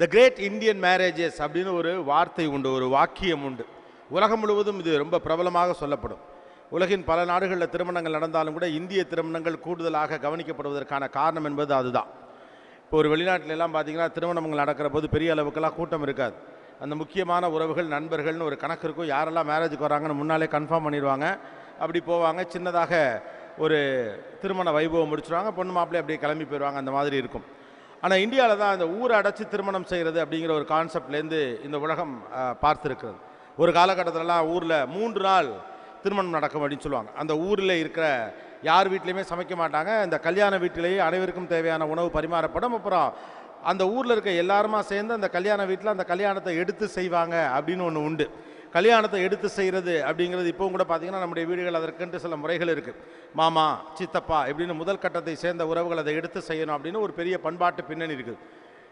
த great Indian marriages அப்படின்னு ஒரு வார்த்தை உண்டு, ஒரு வாக்கியம் உண்டு. உலகம் முழுவதும் இது ரொம்ப பிரபலமாக சொல்லப்படும். உலகின் பல நாடுகளில் திருமணங்கள் நடந்தாலும் கூட இந்திய திருமணங்கள் கூடுதலாக கவனிக்கப்படுவதற்கான காரணம் என்பது அதுதான். இப்போ ஒரு வெளிநாட்டிலெல்லாம் பார்த்தீங்கன்னா திருமணங்கள் நடக்கிற போது பெரிய அளவுக்கெல்லாம் கூட்டம் இருக்காது. அந்த முக்கியமான உறவுகள், நண்பர்கள்னு ஒரு கணக்கு இருக்கும். யாரெல்லாம் மேரேஜுக்கு வராங்கன்னு முன்னாலே கன்ஃபார்ம் பண்ணிடுவாங்க. அப்படி போவாங்க, சின்னதாக ஒரு திருமண வைபவம் முடிச்சுருவாங்க, பொண்ணு மாப்பிள்ளை அப்படியே கிளம்பி போயிடுவாங்க. அந்த மாதிரி இருக்கும். ஆனால் இந்தியாவில் தான் இந்த ஊரை அடைச்சி திருமணம் செய்கிறது அப்படிங்கிற ஒரு கான்செப்ட்லேருந்து இந்த உலகம் பார்த்துருக்கிறது. ஒரு காலகட்டத்திலலாம் ஊரில் 3 நாள் திருமணம் நடக்கும் அப்படின்னு சொல்லுவாங்க. அந்த ஊரில் இருக்கிற யார் வீட்லேயுமே சமைக்க மாட்டாங்க. இந்த கல்யாண வீட்டிலேயே அனைவருக்கும் தேவையான உணவு பரிமாறப்படும். அப்புறம் அந்த ஊரில் இருக்க எல்லாருமா சேர்ந்து அந்த கல்யாண வீட்டில் அந்த கல்யாணத்தை எடுத்து செய்வாங்க அப்படின்னு ஒன்று உண்டு. கல்யாணத்தை எடுத்து செய்கிறது அப்படிங்கிறது இப்போவும் கூட பார்த்திங்கன்னா நம்முடைய வீடுகள் அதற்கென்று சில முறைகள் இருக்குது. மாமா, சித்தப்பா இப்படின்னு முதல் கட்டத்தை சேர்ந்த உறவுகள் அதை எடுத்து செய்யணும் அப்படின்னு ஒரு பெரிய பண்பாட்டு பின்னணி இருக்குது.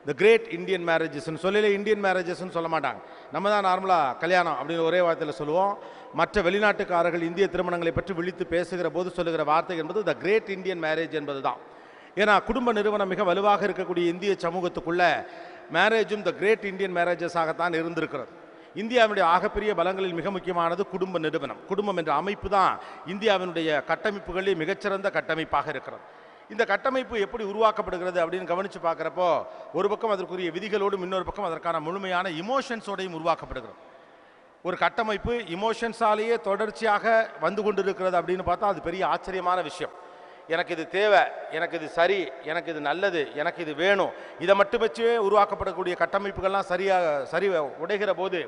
த கிரேட் இந்தியன் மேரேஜஸ்ன்னு சொல்லல, இந்தியன் மேரேஜஸ்ன்னு சொல்ல மாட்டாங்க. நம்ம தான் நார்மலாக கல்யாணம் அப்படின்னு ஒரே வார்த்தையில் சொல்லுவோம். மற்ற வெளிநாட்டுக்காரர்கள் இந்திய திருமணங்களை பற்றி விழித்து பேசுகிற போது சொல்லுகிற வார்த்தை என்பது த கிரேட் இந்தியன் மேரேஜ் என்பது தான். ஏன்னா குடும்ப நிறுவனம் மிக வலுவாக இருக்கக்கூடிய இந்திய சமூகத்துக்குள்ள மேரேஜும் த கிரேட் இந்தியன் மேரேஜஸாகத்தான் இருந்திருக்கிறது. இந்தியாவுடைய ஆகப்பெரிய பலங்களில் மிக முக்கியமானது குடும்ப நிறுவனம். குடும்பம் என்ற அமைப்பு தான் இந்தியாவினுடைய கட்டமைப்புகளில் மிகச்சிறந்த கட்டமைப்பாக இருக்கிறது. இந்த கட்டமைப்பு எப்படி உருவாக்கப்படுகிறது அப்படின்னு கவனித்து பார்க்குறப்போ ஒரு பக்கம் அதற்குரிய விதிகளோடும் இன்னொரு பக்கம் அதற்கான முழுமையான இமோஷன்ஸோடையும் உருவாக்கப்படுகிறது. ஒரு கட்டமைப்பு இமோஷன்ஸாலேயே தொடர்ச்சியாக வந்து கொண்டிருக்கிறது அப்படின்னு பார்த்தா அது பெரிய ஆச்சரியமான விஷயம். எனக்கு இது தேவை, எனக்கு இது சரி, எனக்கு இது நல்லது, எனக்கு இது வேணும், இதை மட்டும் வச்சே உருவாக்கப்படக்கூடிய கட்டமைப்புகள்லாம் சரி உடைகிற போது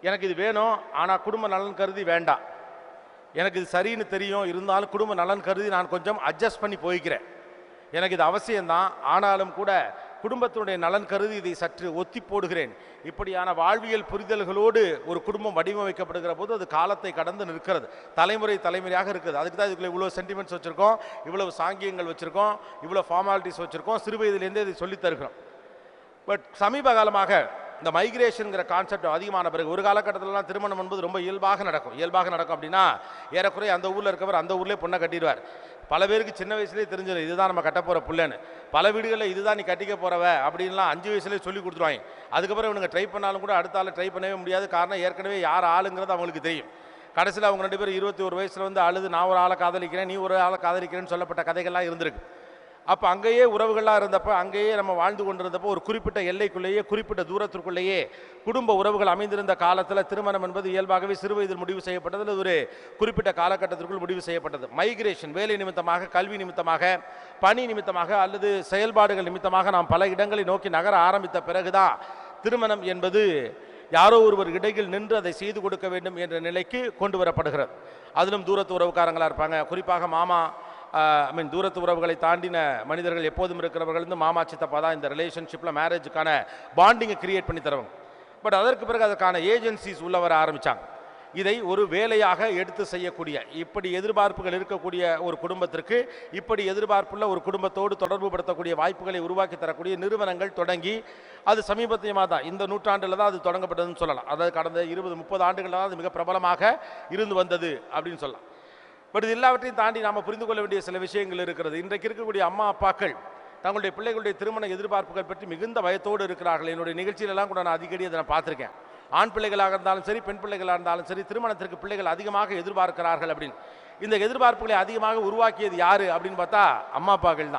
எனக்கு இது வேணும் ஆனால் குடும்ப நலன் கருதி வேண்டாம், எனக்கு இது சரின்னு தெரியும் இருந்தாலும் குடும்ப நலன் கருதி நான் கொஞ்சம் அட்ஜஸ்ட் பண்ணி போய்க்கிறேன், எனக்கு இது அவசியம்தான் ஆனாலும் கூட குடும்பத்தினுடைய நலன் கருதி இதை சற்று ஒத்தி போடுகிறேன், இப்படியான வாழ்வியல் புரிதல்களோடு ஒரு குடும்பம் வடிவமைக்கப்படுகிற போது அது காலத்தை கடந்து நிற்கிறது, தலைமுறையாக இருக்குது. அதுக்கு தான் இதுக்குள்ள இவ்வளோ சென்டிமெண்ட்ஸ் வச்சுருக்கோம், இவ்வளவு சாங்கியங்கள் வச்சுருக்கோம், இவ்வளோ ஃபார்மாலிட்டிஸ் வச்சுருக்கோம், சிறு வயதிலேருந்தே இதை சொல்லித் தருகிறோம். பட் சமீப காலமாக இந்த மைக்ரேஷனுங்கிற கான்செப்ட் அதிகமான பிறகு ஒரு காலகட்டத்திலலாம் திருமணம் என்பது ரொம்ப இயல்பாக நடக்கும் அப்படின்னா ஏறக்குறைய அந்த ஊரில் இருக்கவர் அந்த ஊர்லேயே பொண்ணை கட்டிடுவார். பல பேருக்கு சின்ன வயசுலேயே தெரிஞ்சிடும் இதுதான் நம்ம கட்ட போகிற பிள்ளைன்னு. பல வீடுகளில் இதுதான் நீ கட்டிக்க போகிறவ அப்படின்லாம் 5 வயசுலேயே சொல்லி கொடுத்துருவாங்க. அதுக்கப்புறம் இவனுங்க ட்ரை பண்ணாலும் கூட அடுத்த ஆள் ட்ரை பண்ணவே முடியாது. காரணம் ஏற்கனவே யார் ஆளுங்கிறது அவங்களுக்கு தெரியும். கடைசியில் அவங்க 2 பேரும் 21 வயசில் வந்து அழுது நான் ஒரு ஆளை காதலிக்கிறேன், நீ ஒரு ஆளை காதலிக்கிறேன்னு சொல்லப்பட்ட கதைகள்லாம் இருந்திருக்கு. அப்போ அங்கேயே உறவுகளாக இருந்தப்போ அங்கேயே நம்ம வாழ்ந்து கொண்டிருந்தப்போ ஒரு குறிப்பிட்ட எல்லைக்குள்ளேயே குறிப்பிட்ட தூரத்திற்குள்ளேயே குடும்ப உறவுகள் அமைந்திருந்த காலத்தில் திருமணம் என்பது இயல்பாகவே சிறு வயதில் முடிவு செய்யப்பட்டது. ஒரு குறிப்பிட்ட காலகட்டத்திற்குள் முடிவு செய்யப்பட்டது. மைக்ரேஷன் வேலை நிமித்தமாக, கல்வி நிமித்தமாக, பணி நிமித்தமாக அல்லது செயல்பாடுகள் நிமித்தமாக நாம் பல இடங்களை நோக்கி நகர ஆரம்பித்த பிறகுதான் திருமணம் என்பது யாரோ ஒருவர் இடையில் நின்று அதை செய்து கொடுக்க வேண்டும் என்ற நிலைக்கு கொண்டு வரப்படுகிறது. அதிலும் தூரத்து உறவுக்காரங்களாக இருப்பாங்க. குறிப்பாக மாமா தூரத்து உறவுகளை தாண்டின மனிதர்கள் எப்போதும் இருக்கிறவர்கள் வந்து மாமா சித்தப்பா தான் இந்த ரிலேஷன்ஷிப்பில் மேரேஜுக்கான பாண்டிங்கை கிரியேட் பண்ணி தருவாங்க. பட் அதற்கு பிறகு அதற்கான ஏஜென்சிஸ் உள்ள வர ஆரம்பித்தாங்க. இதை ஒரு வேலையாக எடுத்து செய்யக்கூடிய இப்படி எதிர்பார்ப்புகள் இருக்கக்கூடிய ஒரு குடும்பத்திற்கு இப்படி எதிர்பார்ப்புள்ள ஒரு குடும்பத்தோடு தொடர்பு படுத்தக்கூடிய வாய்ப்புகளை உருவாக்கி தரக்கூடிய நிறுவனங்கள் தொடங்கி அது சமீபத்தியமாக தான் இந்த நூற்றாண்டில் தான் அது தொடங்கப்பட்டதுன்னு சொல்லலாம். அதாவது கடந்த 20-30 ஆண்டுகளாக அது மிக பிரபலமாக இருந்து வந்தது அப்படின்னு சொல்லலாம். பட் இது எல்லாவற்றையும் தாண்டி நாம் புரிந்து கொள்ள வேண்டிய சில விஷயங்கள் இருக்கிறது. இன்றைக்கு இருக்கக்கூடிய அம்மா அப்பாக்கள் தங்களுடைய பிள்ளைகளுடைய திருமண எதிர்பார்ப்புகள் பற்றி மிகுந்த பயத்தோடு இருக்கிறார்கள். என்னுடைய நிகழ்ச்சியிலெல்லாம் கூட நான் அடிக்கடி அதை நான் பார்த்துருக்கேன். ஆண் பிள்ளைகளாக இருந்தாலும் சரி, பெண் பிள்ளைகளாக இருந்தாலும் சரி, திருமணத்திற்கு பிள்ளைகள் அதிகமாக எதிர்பார்க்கிறார்கள் அப்படின்னு. இந்த எதிர்பார்ப்புகளை அதிகமாக உருவாக்கியது யாரு அப்படின்னு பார்த்தா அம்மா அப்பாக்கள்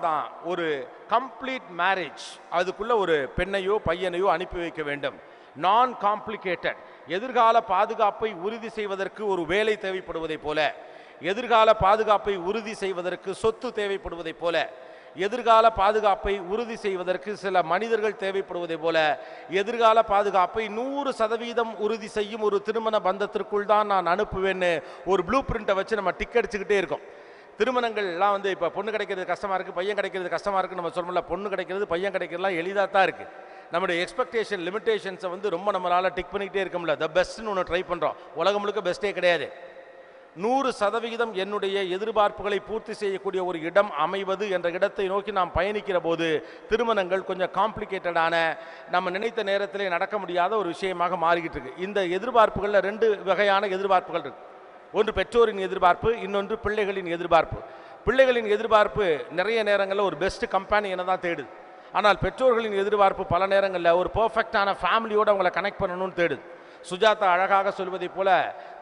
தான். ஒரு கம்ப்ளீட் மேரேஜ் அதுக்குள்ள ஒரு பெண்ணையோ பையனையோ அனுப்பி வைக்க வேண்டும். நான் காம்ப்ளிகேட்டட் எதிர்கால பாதுகாப்பை உறுதி செய்வதற்கு ஒரு வேலை தேவைப்படுவதை போல, எதிர்கால பாதுகாப்பை உறுதி செய்வதற்கு சொத்து தேவைப்படுவதை போல, எதிர்கால பாதுகாப்பை உறுதி செய்வதற்கு சில மனிதர்கள் தேவைப்படுவதை போல, எதிர்கால பாதுகாப்பை 100% உறுதி செய்யும் ஒரு திருமண பந்தத்திற்குள் தான் நான் அனுப்புவேன்னு ஒரு ப்ளூ பிரிண்ட்டை வச்சு நம்ம டிக் அடிச்சுக்கிட்டே இருக்கோம். திருமணங்கள்லாம் வந்து இப்போ பொண்ணு கிடைக்கிறது கஷ்டமாக இருக்குது, பையன் கிடைக்கிறது கஷ்டமாக இருக்குன்னு நம்ம சொல்லல. பொண்ணு கிடைக்கிறது பையன் கிடைக்கிறதுலாம் எளிதாக தான் இருக்குது. நம்முடைய எக்ஸ்பெக்டேஷன் லிமிட்டேஷன்ஸை வந்து ரொம்ப நம்மளால் டிக் பண்ணிக்கிட்டே இருக்க முடியல. த பெஸ்ட்னு ஒன்று ட்ரை பண்ணுறோம். உலகம் முழுக்க பெஸ்ட்டே கிடையாது. 100% என்னுடைய எதிர்பார்ப்புகளை பூர்த்தி செய்யக்கூடிய ஒரு இடம் அமைவது என்ற இடத்தை நோக்கி நாம் பயணிக்கிற போது திருமணங்கள் கொஞ்சம் காம்ப்ளிகேட்டடான, நம்ம நினைத்த நேரத்திலே நடக்க முடியாத ஒரு விஷயமாக மாறிக்கிட்டு இருக்கு. இந்த எதிர்பார்ப்புகளில் 2 வகையான எதிர்பார்ப்புகள் இருக்கு. ஒன்று பெற்றோரின் எதிர்பார்ப்பு, இன்னொன்று பிள்ளைகளின் எதிர்பார்ப்பு. பிள்ளைகளின் எதிர்பார்ப்பு நிறைய நேரங்களில் ஒரு பெஸ்ட் கம்பெனியனை தான் தேடுது. ஆனால் பெற்றோர்களின் எதிர்பார்ப்பு பல நேரங்களில் ஒரு பெர்ஃபெக்டான ஃபேமிலியோடு அவங்களை கனெக்ட் பண்ணணும்னு தேடுது. சுஜாதா அழகாக சொல்வதைப் போல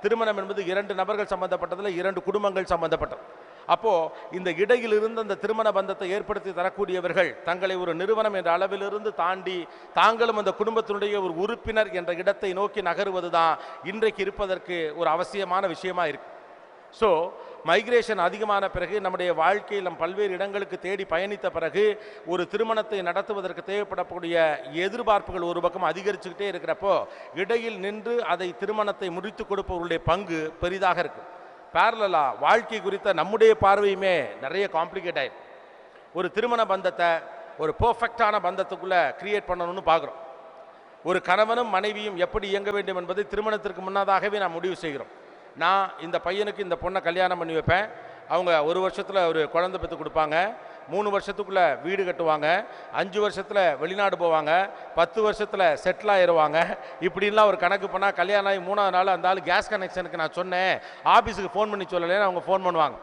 திருமணம் என்பது 2 நபர்கள் சம்பந்தப்பட்டதில் 2 குடும்பங்கள் சம்பந்தப்பட்டது. அப்போ இந்த இடையிலிருந்து அந்த திருமண பந்தத்தை ஏற்படுத்தி தரக்கூடியவர்கள் தங்களை ஒரு நிறுவனம் என்ற அளவிலிருந்து தாண்டி தாங்களும் அந்த குடும்பத்தினுடைய ஒரு உறுப்பினர் என்ற இடத்தை நோக்கி நகருவதுதான் இன்றைக்கு இருப்பதற்கு ஒரு அவசியமான விஷயமா இருக்கு. ஸோ மைக்ரேஷன் அதிகமான பிறகு நம்முடைய வாழ்க்கையில் நம் பல்வேறு இடங்களுக்கு தேடி பயணித்த பிறகு ஒரு திருமணத்தை நடத்துவதற்கு தேவைப்படக்கூடிய எதிர்பார்ப்புகள் ஒரு பக்கம் அதிகரிச்சுக்கிட்டே இருக்கிறப்போ இடையில் நின்று அதை திருமணத்தை முடித்து கொடுப்பவர்களுடைய பங்கு பெரிதாக இருக்கு. பேரலா வாழ்க்கை குறித்த நம்முடைய பார்வையுமே நிறைய காம்ப்ளிகேட் ஆயிடும். ஒரு திருமண பந்தத்தை ஒரு பெர்ஃபெக்டான பந்தத்துக்குள்ளே கிரியேட் பண்ணணும்னு பார்க்குறோம். ஒரு கணவனும் மனைவியும் எப்படி இயங்க வேண்டும் என்பதை திருமணத்திற்கு முன்னதாகவே நாம் முடிவு செய்கிறோம். நான் இந்த பையனுக்கு இந்த பொண்ணை கல்யாணம் பண்ணி வைப்பேன், அவங்க 1 வருஷத்தில் ஒரு குழந்தை பெற்று கொடுப்பாங்க, 3 வருஷத்துக்குள்ளே வீடு கட்டுவாங்க, 5 வருஷத்தில் வெளிநாடு போவாங்க, 10 வருஷத்தில் செட்டில் ஆயிடுவாங்க. இப்படின்லாம் ஒரு கணக்கு பண்ணால் கல்யாணம் ஆகி 3ஆவது நாள் அந்த ஆள் கேஸ் கனெக்ஷனுக்கு நான் சொன்னேன், ஆஃபீஸுக்கு ஃபோன் பண்ணி சொல்லலைன்னு அவங்க ஃபோன் பண்ணுவாங்க.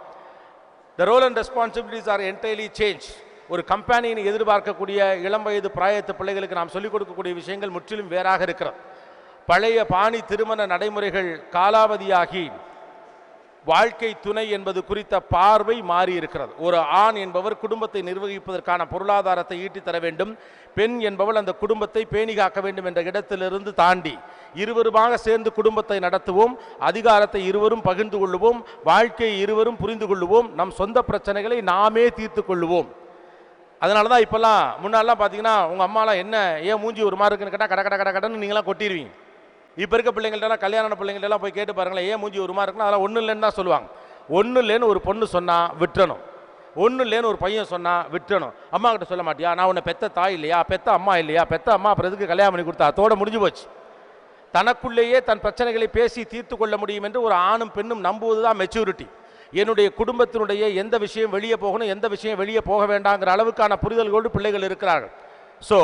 The role and responsibilities are entirely change. ஒரு கம்பெனியின் எதிர்பார்க்கக்கூடிய இளம் வயது பிராயத்து பிள்ளைகளுக்கு நாம் சொல்லிக் கொடுக்கக்கூடிய விஷயங்கள் முற்றிலும் வேறாக இருக்கிறது. பழைய பாணி திருமண நடைமுறைகள் காலாவதியாகி வாழ்க்கை துணை என்பது குறித்த பார்வை மாறி இருக்கிறது. ஒரு ஆண் என்பவர் குடும்பத்தை நிர்வகிப்பதற்கான பொருளாதாரத்தை ஈட்டி தர வேண்டும், பெண் என்பவள் அந்த குடும்பத்தை பேணி காக்க வேண்டும் என்ற இடத்திலிருந்து தாண்டி இருவருமாக சேர்ந்து குடும்பத்தை நடத்துவோம், அதிகாரத்தை இருவரும் பகிர்ந்து கொள்ளுவோம், வாழ்க்கையை இருவரும் புரிந்து கொள்ளுவோம், நம் சொந்த பிரச்சனைகளை நாமே தீர்த்து கொள்ளுவோம். அதனால தான் இப்போல்லாம் முன்னாடிலாம் பார்த்தீங்கன்னா உங்கள் அம்மாலாம் என்ன ஏன் மூஞ்சி ஒரு மாதிரி இருக்குன்னு கேட்டால் கட கடன்னு நீங்களாம் கொட்டிடுவீங்க. இப்போ இருக்க பிள்ளைங்கள்ட்டலாம் கல்யாண பிள்ளைங்கள்ட்டலாம் போய் கேட்டு பாருங்களேன், ஏன் மூஞ்சி ஒரு மாதிரி இருக்குன்னா அதெல்லாம் ஒன்றும் இல்லைன்னு தான் சொல்லுவாங்க. ஒன்றும் இல்லைன்னு ஒரு பொண்ணு சொன்னால் விட்டுறணும், ஒன்றும் இல்லைன்னு ஒரு பையன் சொன்னால் விட்டுறணும். அம்மா கிட்ட சொல்ல மாட்டியா, நான் உன்னை பெத்த தாய் இல்லையா, பெத்த அம்மா இல்லையா, பெத்த அம்மா அப்புறம் எதுக்கு கல்யாணம் பண்ணி கொடுத்தா, அதோட முடிஞ்சு போச்சு. தனக்குள்ளேயே தன் பிரச்சனைகளை பேசி தீர்த்து கொள்ள முடியும் என்று ஒரு ஆணும் பெண்ணும் நம்புவது தான் மெச்சூரிட்டி. என்னுடைய குடும்பத்தினுடைய எந்த விஷயம் வெளியே போகணும், எந்த விஷயம் வெளியே போக வேண்டாங்கிற அளவுக்கான புரிதல்களோடு பிள்ளைகள் இருக்கிறார்கள். ஸோ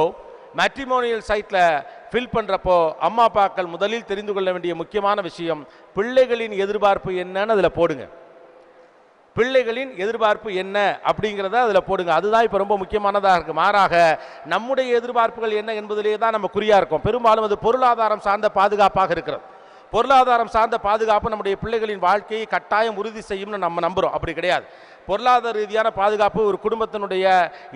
மேட்ரிமோனியல் சைட்டில் ஃபில் பண்ணுறப்போ அம்மா அப்பாக்கள் முதலில் தெரிந்து கொள்ள வேண்டிய முக்கியமான விஷயம் பிள்ளைகளின் எதிர்பார்ப்பு என்னன்னு அதில் போடுங்க. பிள்ளைகளின் எதிர்பார்ப்பு என்ன அப்படிங்கிறத அதில் போடுங்க. அதுதான் இப்போ ரொம்ப முக்கியமானதாக இருக்குது. மாறாக நம்முடைய எதிர்பார்ப்புகள் என்ன என்பதிலே தான் நம்ம குறியாக இருக்கோம். பெரும்பாலும் அது பொருளாதாரம் சார்ந்த பாதுகாப்பாக இருக்கிறது. பொருளாதாரம் சார்ந்த பாதுகாப்பு நம்முடைய பிள்ளைகளின் வாழ்க்கையை கட்டாயம் உறுதி செய்யும்னு நம்ம நம்புகிறோம். அப்படி கிடையாது. பொருளாதார ரீதியான பாதுகாப்பு ஒரு குடும்பத்தினுடைய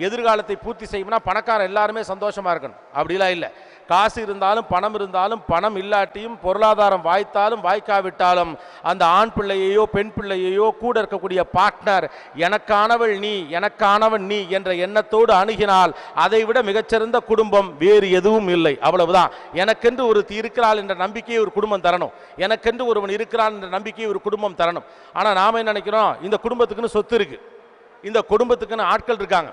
எதிர்காலத்தை பூர்த்தி செய்யும்னா பணக்காரன் எல்லாருமே சந்தோஷமாக இருக்கணும், அப்படிலாம் இல்லை. காசு இருந்தாலும் பணம் இருந்தாலும் பணம் இல்லாட்டியும் பொருளாதாரம் வாய்த்தாலும் வாய்க்காவிட்டாலும் அந்த ஆண் பிள்ளையையோ பெண் பிள்ளையையோ கூட இருக்கக்கூடிய பார்ட்னர் எனக்கானவள் நீ எனக்கானவன் நீ என்ற எண்ணத்தோடு அணுகினால் அதை விட மிகச்சிறந்த குடும்பம் வேறு எதுவும் இல்லை. அவ்வளவுதான். எனக்கென்று ஒருத்தி இருக்கிறாள் என்ற நம்பிக்கையை ஒரு குடும்பம் தரணும், எனக்கென்று ஒருவன் இருக்கிறான் என்ற நம்பிக்கையை ஒரு குடும்பம் தரணும். ஆனால் நாம என்ன நினைக்கிறோம், இந்த குடும்பத்துக்குன்னு சொத்து இருக்கு, இந்த குடும்பத்துக்குன்னு ஆட்கள் இருக்காங்க,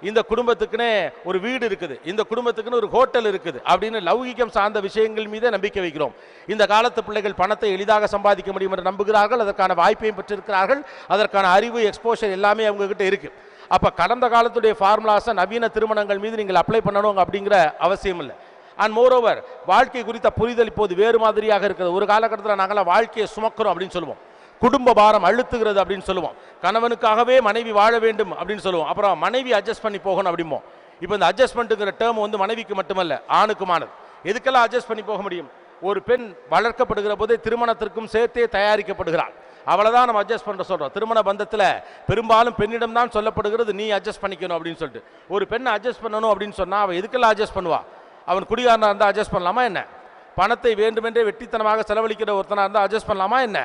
இந்த குடும்பத்துக்குன்னு ஒரு வீடு இருக்குது, இந்த குடும்பத்துக்குன்னு ஒரு ஹோட்டல் இருக்குது அப்படின்னு லௌகிகம் சார்ந்த விஷயங்கள் மீதே நம்பிக்கை வைக்கிறோம். இந்த காலத்து பிள்ளைகள் பணத்தை எளிதாக சம்பாதிக்க முடியும் என்று நம்புகிறார்கள், அதற்கான வாய்ப்பையும் பெற்றிருக்கிறார்கள், அதற்கான அறிவு எக்ஸ்போஷர் எல்லாமே அவங்க கிட்ட இருக்கு. அப்போ கடந்த காலத்துடைய ஃபார்முலாஸை நவீன திருமணங்கள் மீது நீங்கள் அப்ளை பண்ணணும் அப்படிங்கிற அவசியம் இல்லை. அண்ட் மோரோவர் வாழ்க்கை குறித்த புரிதல் இப்போது வேறு மாதிரியாக இருக்கிறது. ஒரு காலகட்டத்தில் நாங்களாம் வாழ்க்கையை சுமக்கிறோம் அப்படின்னு சொல்லுவோம், குடும்ப பாரம் அழுத்துகிறது அப்படின்னு சொல்லுவோம், கணவனுக்காகவே மனைவி வாழ வேண்டும் அப்படின்னு சொல்லுவோம், அப்புறம் மனைவி அட்ஜஸ்ட் பண்ணி போகணும் அப்படிம்போம். இப்போ இந்த அட்ஜஸ்ட்மெண்ட்டுங்கிற டேர்ம் வந்து மனைவிக்கு மட்டுமல்ல ஆணுக்குமானது. எதுக்கெல்லாம் அட்ஜஸ்ட் பண்ணி போக முடியும்? ஒரு பெண் வளர்க்கப்படுகிற போதே திருமணத்திற்கும் சேர்த்தே தயாரிக்கப்படுகிறாள், அவ்வளோதான் நம்ம அட்ஜஸ்ட் பண்ண சொல்கிறோம். திருமண பந்தத்தில் பெரும்பாலும் பெண்ணிடம் தான் சொல்லப்படுகிறது நீ அட்ஜஸ்ட் பண்ணிக்கணும் அப்படின்னு சொல்லிட்டு. ஒரு பெண்ணை அட்ஜஸ்ட் பண்ணணும் அப்படின்னு சொன்னால் அவள் எதுக்கெல்லாம் அட்ஜஸ்ட் பண்ணுவா? அவன் குடிகாரனாக இருந்தால் அட்ஜஸ்ட் பண்ணலாமா என்ன? பணத்தை வேண்டுமென்றே வெட்டித்தனமாக செலவழிக்கிற ஒருத்தனாக இருந்தால் அட்ஜஸ்ட் பண்ணலாமா என்ன?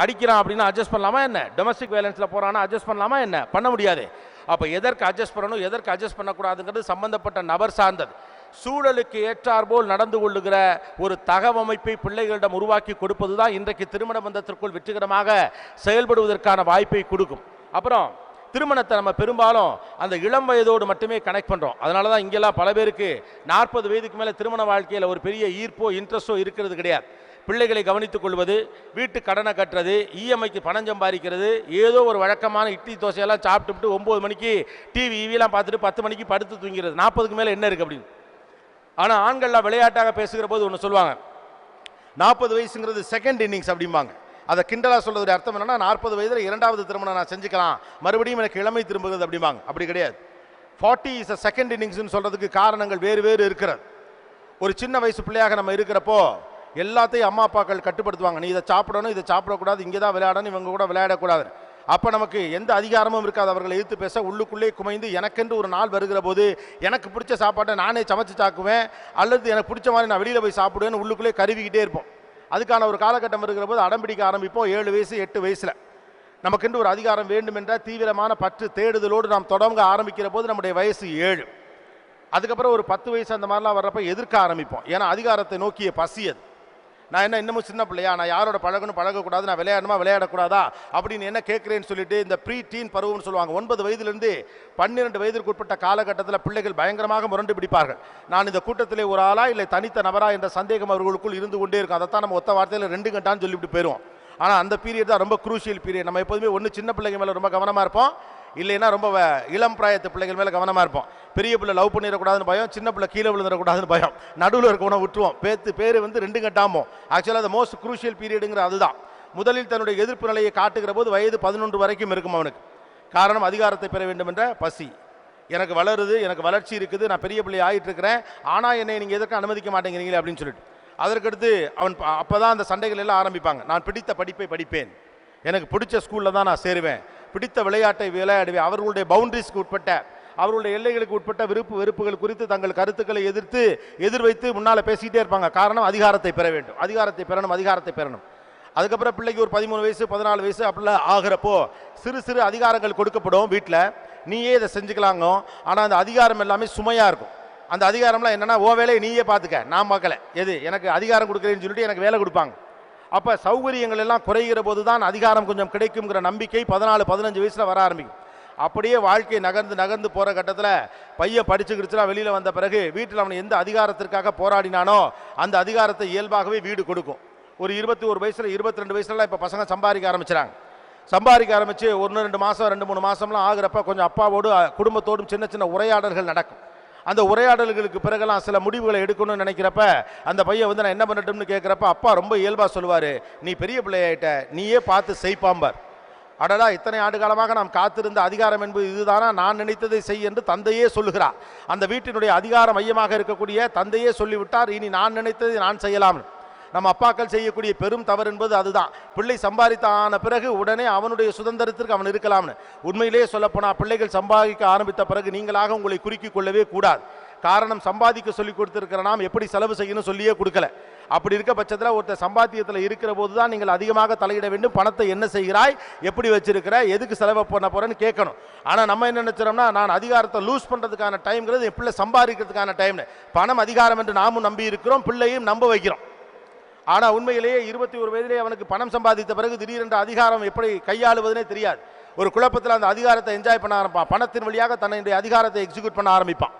அடிக்கிறான் அப்படின்னா அட்ஜஸ்ட் பண்ணலாமா என்ன? டொமஸ்டிக் வயலன்ஸில் போகிறான்னா அட்ஜஸ்ட் பண்ணலாமா என்ன? பண்ண முடியாது. அப்போ எதற்கு அட்ஜஸ்ட் பண்ணணும் எதற்கு அட்ஜஸ்ட் பண்ணக்கூடாதுங்கிறது சம்பந்தப்பட்ட நபர் சார்ந்தது. சூழலுக்கு ஏற்றாற்போல் நடந்து கொள்ளுகிற ஒரு தகவமைப்பை பிள்ளைகளிடம் உருவாக்கி கொடுப்பது தான் இன்றைக்கு திருமண பந்தத்திற்குள் வெற்றிகரமாக செயல்படுவதற்கான வாய்ப்பை கொடுக்கும். அப்புறம் திருமணத்தை நம்ம பெரும்பாலும் அந்த இளம் வயதோடு மட்டுமே கனெக்ட் பண்ணுறோம். அதனால தான் இங்கெல்லாம் பல பேருக்கு 40 வயதுக்கு மேலே திருமண வாழ்க்கையில் ஒரு பெரிய ஈர்ப்போ இன்ட்ரெஸ்ட்டோ இருக்கிறது கிடையாது. பிள்ளைகளை கவனித்துக் கொள்வது, வீட்டு கடனை கட்டுறது, இஎம்ஐக்கு பணம் சம்பாதிக்கிறது, ஏதோ ஒரு வழக்கமான இட்லி தோசையெல்லாம் சாப்பிட்டுவிட்டு 9 மணிக்கு டிவிலாம் பார்த்துட்டு 10 மணிக்கு படுத்து தூங்கிறது. 40க்கு மேலே என்ன இருக்குது அப்படின்னு. ஆனால் ஆண்கள்லாம் விளையாட்டாக பேசுகிற போது ஒன்று சொல்லுவாங்க, 40 வயசுங்கிறது செகண்ட் இன்னிங்ஸ் அப்படிம்பாங்க. அதை கிண்டலாக சொல்றதுடைய அர்த்தம் என்னன்னா 40 வயதில் 2வது திருமணம் நான் செஞ்சுக்கலாம், மறுபடியும் எனக்கு இளமை திரும்புகிறது அப்படிம்பாங்க. அப்படி கிடையாது. 40 இஸ் a செகண்ட் இன்னிங்ஸ்னு சொல்றதுக்கு காரணங்கள் வேறு வேறு இருக்கிறது. ஒரு சின்ன வயசு பிள்ளையாக நம்ம இருக்கிறப்போ எல்லாத்தையும் அம்மா அப்பாக்கள் கட்டுப்படுத்துவாங்க. நீ இதை சாப்பிடணும், இதை சாப்பிடக்கூடாது, இங்கே தான் விளையாடணும், இவங்க கூட விளையாடக்கூடாது. அப்போ நமக்கு எந்த அதிகாரமும் இருக்காது அவர்களை எதிர்த்து பேச. உள்ளுக்குள்ளே குமைந்து எனக்கென்று ஒரு நாள் வருகிற போது எனக்கு பிடிச்ச சாப்பாட்டை நானே சமைச்சு சாக்குவேன், அல்லது எனக்கு பிடிச்ச மாதிரி நான் வெளியில் போய் சாப்பிடுவேன்னு உள்ளுக்குள்ளே கருவிக்கிட்டே இருப்போம். அதுக்கான ஒரு காலகட்டம் இருக்கிற போது அடம்பிடிக்க ஆரம்பிப்போம். 7 வயசு 8 வயசில் நமக்கென்று ஒரு அதிகாரம் வேண்டும் என்ற தீவிரமான பற்று தேடுதலோடு நாம் தொடங்க ஆரம்பிக்கிற போது நம்முடைய வயசு 7. அதுக்கப்புறம் ஒரு 10 வயசு அந்த மாதிரிலாம் வர்றப்ப எதிர்க்க ஆரம்பிப்போம். ஏன்னா அதிகாரத்தை நோக்கிய பசி அது. நான் என்ன இன்னமும் சின்ன பிள்ளையா, நான் யாரோட பழகணும் பழகக்கூடாது, நான் விளையாடணுமா விளையாடக்கூடாதா அப்படின்னு என்ன கேட்குறேன்னு சொல்லிட்டு இந்த ப்ரீ டீன் பருவம்னு சொல்லுவாங்க. 9 வயதிலிருந்து 12 வயதிற்கு உட்பட்ட காலகட்டத்தில் பிள்ளைகள் பயங்கரமாக முரண்டு பிடிப்பார்கள். நான் இந்த கூட்டத்திலே ஒரு ஆளா இல்லை தனித்த நபரா என்ற சந்தேகம் அவர்களுக்குள் இருந்து கொண்டே இருக்கும். அதைத்தான் நம்ம ஒத்த வார்த்தையில் 2 கண்டான்னு சொல்லிவிட்டு போயிடுவோம். ஆனால் அந்த பீரியட் தான் ரொம்ப குரூஷியல் பீரியட். நம்ம எப்போதுமே ஒன்று சின்ன பிள்ளைங்க மேலே ரொம்ப கவனமாக இருப்போம், இல்லைன்னா ரொம்ப இளம் பிராயத்து பிள்ளைகள் மேலே கவனமாக இருப்போம். பெரிய பிள்ளை லவ் பண்ணிடக்கூடாதுன்னு பயம், சின்ன பிள்ளை கீழே விழுந்துடக்கூடாதுன்னு பயம், நடுவில் இருக்கவனை விட்டுருவோம். பேர் வந்து 2 கட்டாமோ. ஆக்சுவலாக அது மோஸ்ட் குரூஷியல் பீரியடுங்கிற அதுதான். முதலில் தன்னுடைய எதிர்ப்பு நிலையை காட்டுகிற போது வயது 11 வரைக்கும் இருக்கும் அவனுக்கு. காரணம் அதிகாரத்தை பெற வேண்டும் என்ற பசி. எனக்கு வளருது, எனக்கு வளர்ச்சி இருக்குது, நான் பெரிய பிள்ளை ஆகிட்டு இருக்கிறேன், ஆனால் என்னை நீங்கள் எதற்கு அனுமதிக்க மாட்டேங்கிறீங்களே அப்படின்னு சொல்லிட்டு. அதற்கடுத்து அவன் அப்போ தான் அந்த சண்டைகள் எல்லாம் ஆரம்பிப்பாங்க. நான் பிடித்த படிப்பை படிப்பேன், எனக்கு பிடிச்ச ஸ்கூலில் தான் நான் சேருவேன், பிடித்த விளையாட்டை விளையாடுவேன். அவர்களுடைய பவுண்டரிஸ்க்கு உட்பட்ட, அவர்களுடைய எல்லைகளுக்கு உட்பட்ட விருப்பு வெறுப்புகள் குறித்து தங்கள் கருத்துக்களை எதிர்வைத்து முன்னால் பேசிக்கிட்டே இருப்பாங்க. காரணம் அதிகாரத்தை பெற வேண்டும், அதிகாரத்தை பெறணும், அதிகாரத்தை பெறணும். அதுக்கப்புறம் பிள்ளைக்கு ஒரு 13 வயசு 14 வயசு அப்படிலாம் ஆகிறப்போ சிறு சிறு அதிகாரங்கள் கொடுக்கப்படும் வீட்டில். நீயே இதை செஞ்சுக்கலாங்க, ஆனால் அந்த அதிகாரம் எல்லாமே சுமையாக இருக்கும். அந்த அதிகாரம்லாம் என்னென்னா, ஓ வேலையை நீயே பார்த்துக்க, நான் பார்க்கல, எது எனக்கு அதிகாரம் கொடுக்குறேன்னு சொல்லிட்டு எனக்கு வேலை கொடுப்பாங்க. அப்போ சௌகரியங்கள் எல்லாம் குறைகிற போது தான் அதிகாரம் கொஞ்சம் கிடைக்குங்கிற நம்பிக்கை 14-15 வயசில் வர ஆரம்பிக்கும். அப்படியே வாழ்க்கை நகர்ந்து போகிற கட்டத்தில் பையன் படிச்சுக்கிடுச்சுனா வெளியில் வந்த பிறகு வீட்டில் அவன் எந்த அதிகாரத்திற்காக போராடினானோ அந்த அதிகாரத்தை இயல்பாகவே வீடு கொடுக்கும். ஒரு 21 வயசில் 22 வயசுலலாம் இப்போ பசங்க சம்பாதிக்க ஆரம்பிச்சிடாங்க. சம்பாதிக்க ஆரம்பித்து 1-2 மாதம் 2-3 மாதம்லாம் ஆகிறப்ப கொஞ்சம் அப்பாவோடு குடும்பத்தோடும் சின்ன சின்ன உரையாடல்கள் நடக்கும். அந்த உரையாடல்களுக்கு பிறகுலாம் சில முடிவுகளை எடுக்கணும்னு நினைக்கிறப்ப அந்த பையன் வந்து நான் என்ன பண்ணட்டும்னு கேட்குறப்ப அப்பா ரொம்ப இயல்பாக சொல்லுவார், நீ பெரிய பிள்ளையாயிட்ட, நீயே பார்த்து செய்ப்பாம்பார். அடடா, இத்தனை ஆண்டு காலமாக நாம் காத்திருந்த அதிகாரம் என்பது இதுதானா, நான் நினைத்ததை செய் என்று தந்தையே சொல்லுகிறார். அந்த வீட்டினுடைய அதிகார மையமாக இருக்கக்கூடிய தந்தையே சொல்லிவிட்டார், இனி நான் நினைத்ததை நான் செய்யலாம். நம்ம அப்பாக்கள் செய்யக்கூடிய பெரும் தவறு என்பது அதுதான். பிள்ளை சம்பாதித்தான பிறகு உடனே அவனுடைய சுதந்திரத்திற்கு அவன் இருக்கலாம்னு. உண்மையிலேயே சொல்லப்போனால் பிள்ளைகள் சம்பாதிக்க ஆரம்பித்த பிறகு நீங்களாக உங்களை குறுக்கிக் கொள்ளவே கூடாது. காரணம், சம்பாதிக்க சொல்லி கொடுத்துருக்கிற நாம் எப்படி செலவு செய்யணும் சொல்லியே கொடுக்கல. அப்படி இருக்க பட்சத்தில் ஒருத்தர் சம்பாத்தியத்தில் இருக்கிற போது தான் நீங்கள் அதிகமாக தலையிட வேண்டும். பணத்தை என்ன செய்கிறாய், எப்படி வச்சிருக்கிற, எதுக்கு செலவு பண்ண போறேன்னு கேட்கணும். ஆனால் நம்ம என்ன நினைச்சிரோம்னா, நான் அதிகாரத்தை லூஸ் பண்ணுறதுக்கான டைம்ங்கிறது என் பிள்ளை சம்பாதிக்கிறதுக்கான டைம்னு. பணம் அதிகாரம் என்று நாமும் நம்பி இருக்கிறோம், பிள்ளையும் நம்ப வைக்கிறோம். ஆனால் உண்மையிலேயே 21 வயதிலே அவனுக்கு பணம் சம்பாதித்த பிறகு திடீரென்ற அதிகாரம் எப்படி கையாளுவதுனே தெரியாது. ஒரு குழப்பத்தில் அந்த அதிகாரத்தை என்ஜாய் பண்ண ஆரம்பிப்பான். பணத்தின் வழியாக தன்னுடைய அதிகாரத்தை எக்ஸிக்யூட் பண்ண ஆரம்பிப்பான்.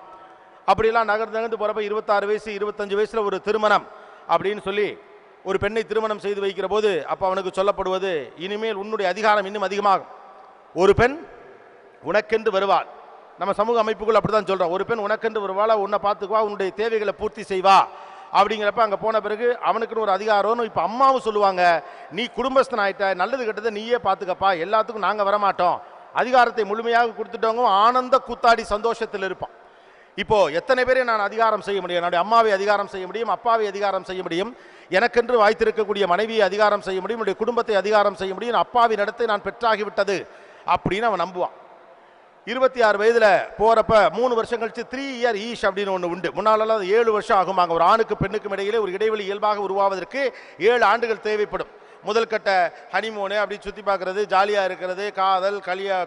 அப்படிலாம் நகர்ந்து போகிறப்ப 26 வயசு 25 வயசில் ஒரு திருமணம் அப்படின்னு சொல்லி ஒரு பெண்ணை திருமணம் செய்து வைக்கிற போது அப்போ அவனுக்கு சொல்லப்படுவது, இனிமேல் உன்னுடைய அதிகாரம் இன்னும் அதிகமாகும். ஒரு பெண் உனக்கென்று வருவாள். நம்ம சமூக அமைப்புகள் அப்படி தான் சொல்கிறோம். ஒரு பெண் உனக்கென்று வருவாளா, உன்னை பார்த்துக்குவா, உன்னுடைய தேவைகளை பூர்த்தி செய்வா அப்படிங்கிறப்ப அங்கே போன பிறகு அவனுக்குன்னு ஒரு அதிகாரம்னு இப்போ அம்மாவும் சொல்லுவாங்க, நீ குடும்பஸ்தன் ஆகிட்ட, நல்லது கெட்டதை நீயே பார்த்துக்கப்பா, எல்லாத்துக்கும் நாங்கள் வரமாட்டோம். அதிகாரத்தை முழுமையாக கொடுத்துட்டவங்க ஆனந்த கூத்தாடி சந்தோஷத்தில் இருப்பான். இப்போ எத்தனை பேரை நான் அதிகாரம் செய்ய முடியும், என்னுடைய அம்மாவை அதிகாரம் செய்ய முடியும், அப்பாவை அதிகாரம் செய்ய முடியும், எனக்கென்று வாய்த்திருக்கக்கூடிய மனைவியை அதிகாரம் செய்ய முடியும், என்னுடைய குடும்பத்தை அதிகாரம் செய்ய முடியும், அப்பாவின் இடத்தை நான் பெற்றாகிவிட்டது அப்படின்னு அவன் நம்புவான். 26 வயதில் போகிறப்ப 3 வருஷம் கழிச்சு 3 இயர் ஈஷ் அப்படின்னு ஒன்று உண்டு. முன்னாலெல்லாம் அது 7 வருஷம் ஆகுமாங்க. ஒரு ஆணுக்கு பெண்ணுக்கும் இடையிலே ஒரு இடைவெளி இயல்பாக உருவாவதற்கு 7 ஆண்டுகள் தேவைப்படும். முதல் கட்ட ஹனிமூனு அப்படி சுற்றி பார்க்குறது, ஜாலியாக இருக்கிறது, காதல்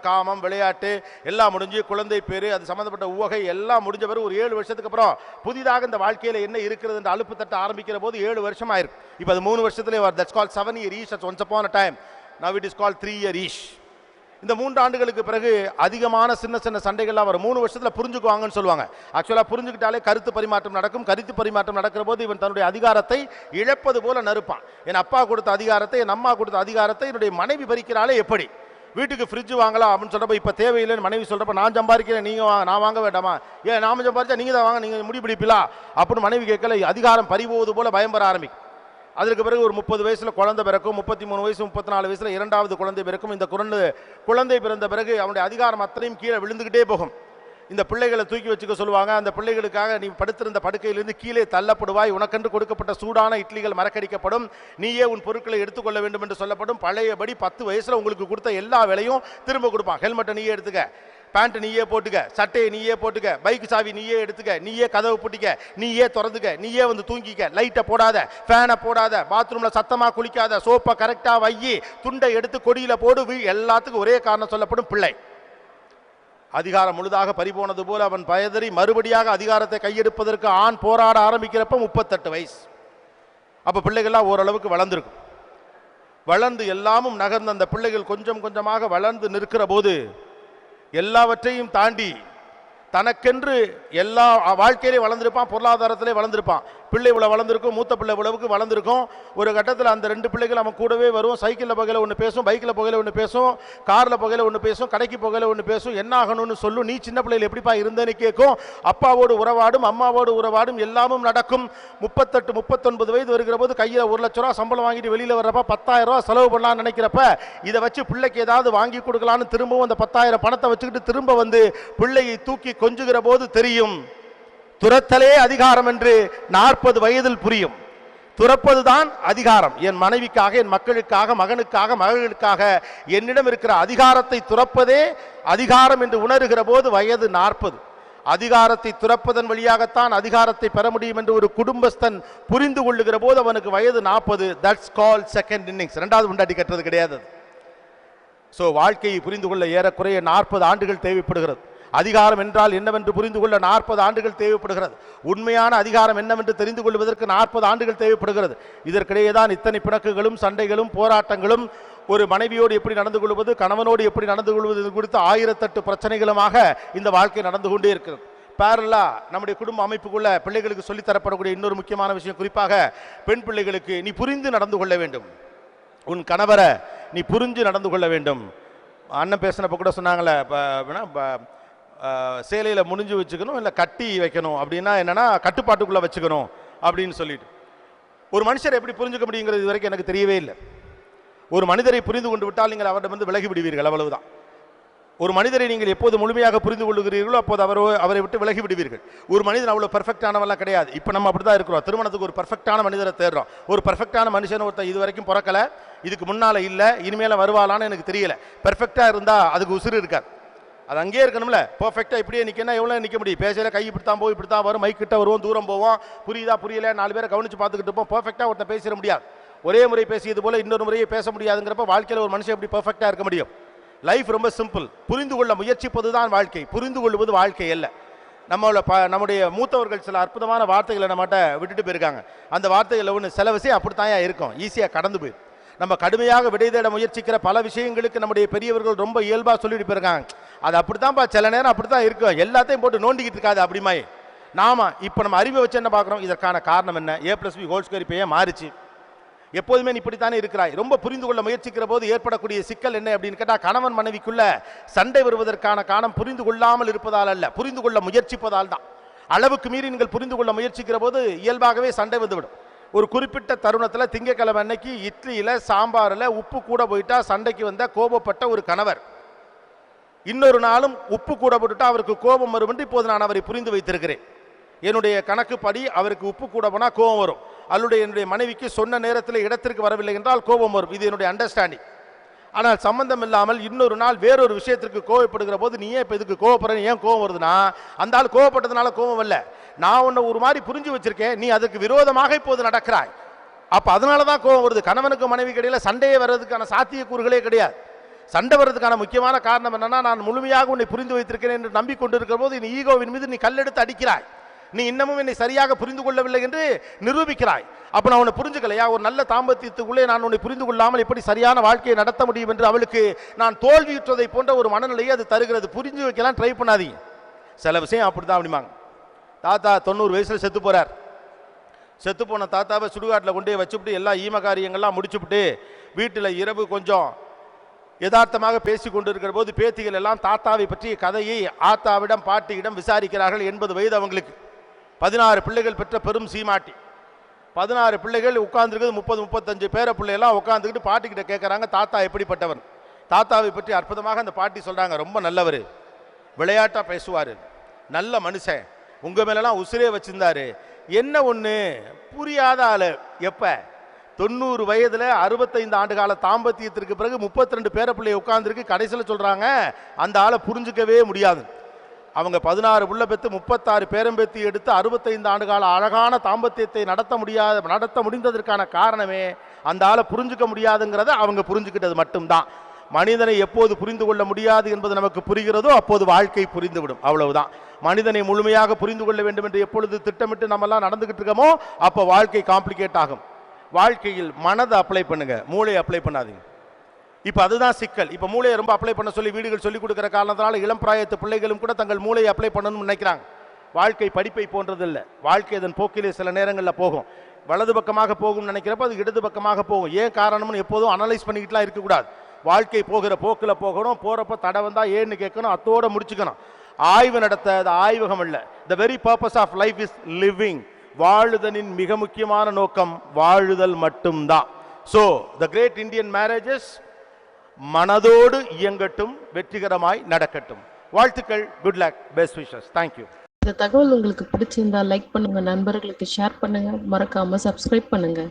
காமம் விளையாட்டு எல்லாம் முடிஞ்சு குழந்தை பேர் அது சம்மந்தப்பட்ட உவகை எல்லாம் முடிஞ்ச பிறகு ஒரு 7 வருஷத்துக்கு அப்புறம் புதிதாக இந்த வாழ்க்கையில் என்ன இருக்கிறது என்று அலுப்பு தட்ட ஆரம்பிக்கிற போது 7 வருஷம் ஆயிருக்கு. இப்போ அது 3 வருஷத்துலேயே that's called 7 year ish. Once upon a time, now it is called 3 year ish. இந்த 3 ஆண்டுகளுக்கு பிறகு அதிகமான சின்ன சின்ன சண்டைகள்லாம் வரும். 3 வருஷத்தில் புரிஞ்சுக்குவாங்கன்னு சொல்லுவாங்க. ஆக்சுவலாக புரிஞ்சுக்கிட்டாலே கருத்து பரிமாற்றம் நடக்கும். கருத்து பரிமாற்றம் நடக்கிற போது இவன் தன்னுடைய அதிகாரத்தை இழப்பது போல நறுப்பான். என் அப்பா கொடுத்த அதிகாரத்தை, என் அம்மா கொடுத்த அதிகாரத்தை என்னுடைய மனைவி பறிக்கிறாளே எப்படி, வீட்டுக்கு ஃப்ரிட்ஜ் வாங்கலாம் அப்படின்னு சொல்கிறப்ப இப்போ தேவையில்லைன்னு மனைவி சொல்கிறப்ப, நான் சம்பாதிக்கிறேன் நீங்கள் வாங்க, நான் வாங்க வேண்டாமா, ஏன் நாம சம்பாதிச்சா நீங்கள் தான் வாங்க, நீங்கள் முடிப்பிடிப்பீங்களா அப்படின்னு மனைவி கேட்கல. அதிகாரம் பறிபோவது போல பயம் வர ஆரம்பிக்கும். அதற்கு பிறகு ஒரு 30 வயசில் குழந்தை பிறக்கும், 33 வயசு 34 வயசில் 2வது குழந்தை பிறக்கும். இந்த குழந்தை பிறந்த பிறகு அவனுடைய அதிகாரம் அத்தனையும் கீழே விழுந்துக்கிட்டே போகும். இந்த பிள்ளைகளை தூக்கி வச்சுக்க சொல்லுவாங்க. அந்த பிள்ளைகளுக்காக நீ படுத்திருந்த படுக்கையிலிருந்து கீழே தள்ளப்படுவாய், உனக்கென்று கொடுக்கப்பட்ட சூடான இட்லிகள் மறக்கடிக்கப்படும், நீயே உன் பொருட்களை எடுத்துக்கொள்ள வேண்டும் என்று சொல்லப்படும். பழையபடி 10 வயசுல உங்களுக்கு கொடுத்த எல்லா வேலையும் திரும்ப கொடுப்பான். ஹெல்மெட்டை நீயே எடுத்துக்க, பேண்ட் நீயே போட்டுக்க, சட்டையை நீயே போட்டுக்க, பைக் சாவி நீயே எடுத்துக்க, நீயே கதவு பூட்டிக்க, நீயே திறந்துக்க, நீயே வந்து தூங்கிக்க, லைட்டை போடாத, ஃபேனை போடாத, பாத்ரூம்ல சத்தமா குளிக்காத, சோப்பை கரெக்டா வையி, துண்டை எடுத்து கொடியில போடு, எல்லாத்துக்கும் ஒரே காரணம் சொல்லப்படும் பிள்ளை. அதிகாரம் முழுதாக பறிபோனது போல அவன் பயதறி மறுபடியாக அதிகாரத்தை கையெடுப்பதற்கு ஆண் போராட ஆரம்பிக்கிறப்ப 38 வயசு. அப்ப பிள்ளைகள்லாம் ஓரளவுக்கு வளர்ந்துருக்கும். வளர்ந்து எல்லாமும் நகர்ந்த அந்த பிள்ளைகள் கொஞ்சம் கொஞ்சமாக வளர்ந்து நிற்கிற போது எல்லாவற்றையும் தாண்டி தனக்கென்று எல்லா வாழ்க்கையிலே வளர்ந்திருப்பான், பொருளாதாரத்திலே வளர்ந்திருப்பான். பிள்ளை இவ்வளவு வளர்ந்திருக்கும், மூத்த பிள்ளை இவ்வளவுக்கு வளர்ந்திருக்கும். ஒரு கட்டத்தில் அந்த 2 பிள்ளைகள் அவன் கூடவே வரும். சைக்கிளில் போகையில் ஒன்று பேசும், பைக்கில் போகையில் ஒன்று பேசும், காரில் போகையில் ஒன்று பேசும், கடைக்கு போகையில் ஒன்று பேசும். என்ன ஆகணும்னு சொல்லும், நீ சின்ன பிள்ளைகள் எப்படிப்பா இருந்தேன்னு கேட்கும். அப்பாவோடு உறவாடும், அம்மாவோடு உறவாடும், எல்லாமும் நடக்கும். 38 39 வயது வருகிற போது கையில் 1 லட்ச ரூபா சம்பளம் வாங்கிட்டு வெளியில் வர்றப்ப 10,000 ரூபா செலவு பண்ணலாம்னு நினைக்கிறப்ப இதை வச்சு பிள்ளைக்கு ஏதாவது வாங்கி கொடுக்கலான்னு திரும்பவும் அந்த 10,000 பணத்தை வச்சுக்கிட்டு திரும்ப வந்து பிள்ளையை தூக்கி கொஞ்சுகிற போது தெரியும், துரத்தலே அதிகாரம் என்று 40 வயதில் புரியும். துறப்பதுதான் அதிகாரம். என் மனைவிக்காக, என் மக்களுக்காக, மகனுக்காக, மகளுக்காக என்னிடம் இருக்கிற அதிகாரத்தை துறப்பதே அதிகாரம் என்று உணர்கிற போது வயது 40. அதிகாரத்தை துறப்பதன் வழியாகத்தான் அதிகாரத்தை பெற முடியும் என்று ஒரு குடும்பஸ்தன் புரிந்து கொள்ளுகிற போது அவனுக்கு வயது 40. That's call second innings. 2வது முண்டாட்டி கட்டுறது கிடையாது. சோ வாழ்க்கையை புரிந்து கொள்ள ஏறக்குறைய 40 ஆண்டுகள் தேவைப்படுகிறது. அதிகாரம் என்றால் என்னவென்று புரிந்து கொள்ள 40 ஆண்டுகள் தேவைப்படுகிறது. உண்மையான அதிகாரம் என்னவென்று தெரிந்து கொள்வதற்கு 40 ஆண்டுகள் தேவைப்படுகிறது. இதற்கிடையே தான் இத்தனை பிணக்குகளும், சண்டைகளும், போராட்டங்களும், ஒரு மனைவியோடு எப்படி நடந்து கொள்வது, கணவனோடு எப்படி நடந்து கொள்வது குறித்து 1008 பிரச்சனைகளுமாக இந்த வாழ்க்கை நடந்து கொண்டே இருக்கிறது. பேரலா நம்முடைய குடும்ப அமைப்புக்குள்ள பிள்ளைகளுக்கு சொல்லித்தரப்படக்கூடிய இன்னொரு முக்கியமான விஷயம், குறிப்பாக பெண் பிள்ளைகளுக்கு, நீ புரிந்து நடந்து கொள்ள வேண்டும். உன் கணவரை நீ புரிஞ்சு நடந்து கொள்ள வேண்டும். அண்ணன் பேசினப்ப கூட சொன்னாங்களே, சேலையில முடிஞ்சு வச்சுக்கணும், இல்லை கட்டி வைக்கணும். அப்படின்னா என்னன்னா கட்டுப்பாட்டுக்குள்ள வச்சுக்கணும் அப்படின்னு சொல்லிட்டு. ஒரு மனுஷரை எப்படி புரிஞ்சுக்க முடியுங்கிறது இது வரைக்கும் எனக்கு தெரியவே இல்லை. ஒரு மனிதரை புரிந்து கொண்டு விட்டால் நீங்கள் அவரிடம் வந்து விலகி விடுவீர்கள், அவ்வளவுதான். ஒரு மனிதரை நீங்கள் எப்போது முழுமையாக புரிந்து கொள்ளுகிறீர்களோ அப்போது அவரை விட்டு விலகி விடுவீர்கள். ஒரு மனிதன் அவ்வளோ பெர்ஃபெக்டானவெல்லாம் கிடையாது. இப்போ நம்ம அப்படி தான் இருக்கிறோம். திருமணத்துக்கு ஒரு பெர்ஃபெக்டான மனிதரை தேடுறோம். ஒரு பெர்ஃபெக்டான மனுஷன் ஒருத்தர் இது வரைக்கும் பிறக்கல, இதுக்கு முன்னால இல்லை, இனிமேல வருவாளான்னு எனக்கு தெரியல. பெர்ஃபெக்டா இருந்தா அதுக்கு உசுறு இருக்காது, அது அங்கேயே இருக்கணும்ல. பெர்ஃபெக்டா இப்படியே நிற்கணும், எவ்வளோ நிற்க முடியும்? பேசல கை இப்படித்தான் போய் இப்படித்தான் வரும், மைக் கிட்ட வருவோம், தூரம் போவோம், புரியுதா புரியல 4 பேரை கவனிச்சு பார்த்துக்கிட்டு இருப்போம். பெர்ஃபெக்டா ஒருத்தன் பேசிட முடியாது. ஒரே முறை பேசியது போல இன்னொரு முறையை பேச முடியாதுங்கிறப்ப வாழ்க்கையில் ஒரு மனுஷன் எப்படி பெர்ஃபெக்டா இருக்க முடியும்? லைஃப் ரொம்ப சிம்பிள். புரிந்து கொள்ள முயற்சிப்பது தான் வாழ்க்கை, புரிந்து கொள்வது வாழ்க்கை அல்ல. நம்முடைய மூத்தவர்கள் சில அற்புதமான வார்த்தைகளை நம்மகிட்ட விட்டுட்டு போயிருக்காங்க. அந்த வார்த்தைகள் ஒன்று சில விஷயம் அப்படித்தான் இருக்கும், ஈஸியாக கடந்து போய். நம்ம கடுமையாக விடை தேட முயற்சிக்கிற பல விஷயங்களுக்கு நம்முடைய பெரியவர்கள் ரொம்ப இயல்பாக சொல்லிட்டு போயிருக்காங்க. அது அப்படித்தான்ப்பா, சில நேரம் அப்படித்தான் இருக்கும், எல்லாத்தையும் போட்டு நோண்டிக்கிட்டு இருக்காது அப்படிமாய். நாம இப்போ நம்ம அறிவை வச்சு என்ன பார்க்குறோம்? இதற்கான காரணம் என்ன? A+B² இப்போ ஏன் மாறிச்சு? எப்போதுமே நீ இப்படித்தானே இருக்கிறாய். ரொம்ப புரிந்து கொள்ள முயற்சிக்கிற போது ஏற்படக்கூடிய சிக்கல் என்ன அப்படின்னு கேட்டால், கணவன் மனைவிக்குள்ள சண்டை வருவதற்கான காரணம் புரிந்து கொள்ளாமல் இருப்பதால் அல்ல, புரிந்து கொள்ள முயற்சிப்பதால் தான். அளவுக்கு மீறி நீங்கள் புரிந்து கொள்ள முயற்சிக்கிற போது இயல்பாகவே சண்டை வந்துவிடும். ஒரு குறிப்பிட்ட தருணத்தில் திங்கக்கிழமை அன்னைக்கு இட்லியில் சாம்பாரில் உப்பு கூட போயிட்டா சண்டைக்கு வந்த கோபப்பட்ட ஒரு கணவர், இன்னொரு நாளும் உப்பு கூட போட்டுட்டா அவருக்கு கோபம் வரும் என்று இப்போது நான் அவரை புரிந்து வைத்திருக்கிறேன். என்னுடைய கணக்குப்படி அவருக்கு உப்பு கூட போனால் கோபம் வரும். என்னுடைய மனைவிக்கு சொன்ன நேரத்தில் இடத்திற்கு வரவில்லை என்றால் கோபம் வரும். இது என்னுடைய அண்டர்ஸ்டாண்டிங். ஆனால் சம்பந்தம் இல்லாமல் இன்னொரு நாள் வேறொரு விஷயத்திற்கு கோபப்படுகிற போது, நீ ஏன் இப்போ இதுக்கு கோபப்படுற, ஏன் கோபம் வருதுன்னா, அந்த ஆள் கோபப்பட்டதுனால கோபம் வரல, நான் உன்னை ஒரு மாதிரி புரிஞ்சு வச்சிருக்கேன், நீ அதுக்கு விரோதமாக இப்போது நடக்கிறாய், அப்ப அதனாலதான் கோபம் வருது. கணவனுக்கு மனைவி இடையில சண்டையே வர்றதுக்கான சாத்தியக்கூறுகளே கிடையாது. சண்டை வர்றதுக்கான முக்கியமான காரணம் என்னன்னா, நான் முழுமையாக உன்னை புரிந்து வைத்திருக்கிறேன் என்று நம்பிக்கொண்டிருக்கிற போது நீ ஈகோவின் மீது நீ கல்லெடுத்து அடிக்கிறாய். நீ இன்னமும் என்னை சரியாக புரிந்து கொள்ளவில்லை என்று நிரூபிக்கிறாய். அப்ப நான் உன்னை புரிஞ்சுக்கலையா? ஒரு நல்ல தாம்பத்தியத்துக்குள்ளே நான் உன்னை புரிந்து கொள்ளாமல் எப்படி சரியான வாழ்க்கையை நடத்த முடியும் என்று அவளுக்கு நான் தோல்வியுற்றதை போன்ற ஒரு மனநிலையை அது தருகிறது. புரிஞ்சு வைக்கலாம் ட்ரை பண்ணாதீங்க. சில விஷயம் அப்படிதான். அப்படிமாங்க, தாத்தா 90 வயசுல செத்து போறார். செத்து போன தாத்தாவை சுடுகாட்டில் கொண்டே வச்சுவிட்டு எல்லா ஈம காரியங்கள்லாம் முடிச்சுவிட்டு வீட்டில் இரவு கொஞ்சம் யதார்த்தமாக பேசி கொண்டிருக்கிற போது பேத்திகள் எல்லாம் தாத்தாவை பற்றிய கதையை ஆத்தாவிடம் பாட்டியிடம் விசாரிக்கிறார்கள். 80 வயது அவங்களுக்கு. 16 பிள்ளைகள் பெற்ற பெரும் சீமாட்டி. 16 பிள்ளைகள் உட்கார்ந்துருக்குது. 30-35 பேர பிள்ளையெல்லாம் உட்காந்துக்கிட்டு பாட்டிக்கிட்ட கேட்குறாங்க, தாத்தா எப்படிப்பட்டவன்? தாத்தாவை பற்றி அற்புதமாக அந்த பாட்டி சொல்றாங்க, ரொம்ப நல்லவர், விளையாட்டா பேசுவார், நல்ல மனுஷன், உங்க மேலலாம் உசிரே வச்சிருந்தாரு. என்ன ஒண்ணு புரியாத ஆளு. எப்ப 90 வயதுல 65 ஆண்டு கால தாம்பத்தியத்திற்கு பிறகு 32 பேர பிள்ளை உட்கார்ந்துருக்கு. கடைசியில் சொல்றாங்க அந்த ஆளை புரிஞ்சுக்கவே முடியாது. அவங்க 16 புள்ள பெற்று 36 பேரம்பேத்தி எடுத்து 65 ஆண்டு கால அழகான தாம்பத்தியத்தை நடத்த முடிந்ததற்கான காரணமே அந்த ஆளை புரிஞ்சுக்க முடியாதுங்கிறத அவங்க புரிஞ்சுக்கிட்டது மட்டும்தான். மனிதனை எப்போது புரிந்து கொள்ள முடியாது என்பது நமக்கு புரிகிறதோ அப்போது வாழ்க்கை புரிந்துவிடும். அவ்வளவுதான். மனிதனை முழுமையாக புரிந்து கொள்ள வேண்டும் என்று எப்பொழுது திட்டமிட்டு நம்மெல்லாம் நடந்துகிட்டு இருக்கோமோ அப்போ வாழ்க்கை காம்ப்ளிகேட் ஆகும். வாழ்க்கையில் மனதை அப்ளை பண்ணுங்க, மூளையை அப்ளை பண்ணாதீங்க. இப்போ அதுதான் சிக்கல். இப்போ மூளையை ரொம்ப அப்ளை பண்ண சொல்லி வீடுகள் சொல்லிக் கொடுக்குற காரணத்தினால இளம் பிராயத்து பிள்ளைகளும் கூட தங்கள் மூளையை அப்ளை பண்ணணும்னு நினைக்கிறாங்க. வாழ்க்கை படிப்பை போன்றது இல்லை. வாழ்க்கை அதன் போக்கிலே சில நேரங்களில் போகும். வலது பக்கமாக போகும்னு நினைக்கிறப்ப அது இடது பக்கமாக போகும். ஏன் காரணம்னு எப்போதும் அனலைஸ் பண்ணிக்கிட்டுலாம் இருக்கக்கூடாது. வாழ்க்கை போகிற போக்கில் போகணும். போகிறப்ப தடை வந்தால் ஏன்னு கேட்கணும், அத்தோடு முடிச்சுக்கணும். ஆய்வு நடத்த அது ஆய்வகம் இல்லை. The very purpose of life is living. வாழுதலின் மிக முக்கியமான நோக்கம் வாழுதல் மட்டும்தான். So the great Indian marriages மனதோடு இயங்கட்டும், வெற்றிகரமாய் நடக்கட்டும். வாழ்த்துக்கள். Good luck. Best wishes. Thank you. இந்த தகவல் உங்களுக்கு பிடிச்சிருந்தா லைக் பண்ணுங்க, நண்பர்களுக்கு ஷேர் பண்ணுங்க, மறக்காம சப்ஸ்கிரைப் பண்ணுங்க.